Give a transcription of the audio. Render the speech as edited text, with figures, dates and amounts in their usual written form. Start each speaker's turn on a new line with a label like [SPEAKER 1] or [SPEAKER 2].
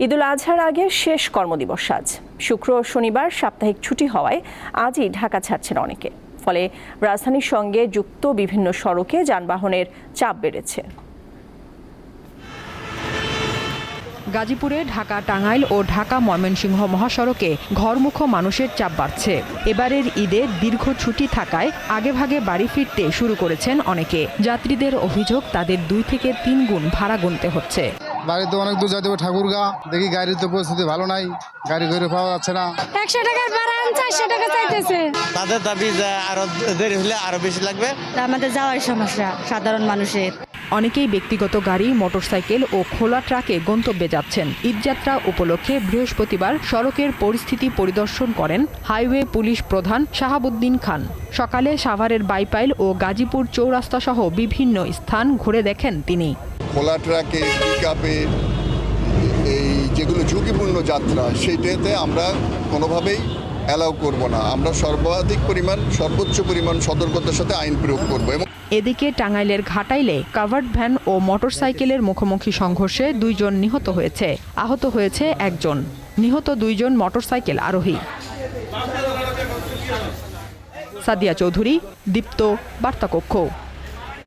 [SPEAKER 1] ঈদুল আজহার আগে শেষ কর্মদিবস আজ। শুক্র ও শনিবার সাপ্তাহিক ছুটি হওয়ায় আজই ঢাকা ছাড়ছেন অনেকে। ফলে রাজধানীর সঙ্গে যুক্ত বিভিন্ন সড়কে যানবাহনের চাপ বেড়েছে।
[SPEAKER 2] গাজীপুরে ঢাকা টাঙ্গাইল ও ঢাকা ময়মনসিংহ মহাসড়কে ঘরমুখো মানুষের চাপ বাড়ছে। এবারের ঈদে দীর্ঘ ছুটি থাকায় আগেভাগে বাড়ি ফিরতে শুরু করেছেন অনেকে। যাত্রীদের অভিযোগ তাদের 2 থেকে 3 গুণ ভাড়া গুনতে হচ্ছে।
[SPEAKER 3] বাড়িতে অনেক দূর যাইতে হবে, ঠাকুরগা। দেখি গাড়ির তো পরিস্থিতি ভালো নাই, গাড়ি ঘুরে পাওয়া যাচ্ছে না।
[SPEAKER 4] 100 টাকার ভাড়া 400 টাকা চাইতেছে।
[SPEAKER 5] তাদের দাবি যে আরো দেরি হলে আরো বেশি লাগবে।
[SPEAKER 4] আমাদের যাওয়ার সমস্যা সাধারণ মানুষের।
[SPEAKER 2] অনেকেই ব্যক্তিগত গাড়ি, মোটরসাইকেল ও খোলা ট্রাকে গন্তব্যে যাচ্ছেন। ঈদযাত্রা উপলক্ষে বৃহস্পতিবার সড়কের পরিস্থিতি পরিদর্শন করেন হাইওয়ে পুলিশ প্রধান শাহাবুদ্দিন খান। সকালে সাভারের বাইপাইল ও গাজীপুর চৌরাস্তা সহ বিভিন্ন স্থান ঘুরে দেখেন তিনি।
[SPEAKER 6] খোলা ট্রাকে, পিকআপে এই যেগুলো ঝুঁকিপূর্ণ যাত্রা, সেইটাতে আমরা কোনোভাবেই অ্যালাউ করব না। আমরা সর্বোচ্চ পরিমাণ সতর্কতার সাথে আইন প্রয়োগ করব।
[SPEAKER 2] এদিকে টাঙ্গাইলের ঘাটাইলে কাভার্ড ভ্যান ও মোটরসাইকেলের মুখোমুখি সংঘর্ষে 2 জন নিহত হয়েছে। আহত হয়েছে 1 জন। নিহত 2 জন মোটরসাইকেল আরোহী। সাদিয়া চৌধুরী, দীপ্ত, বার্তা কক্ষ।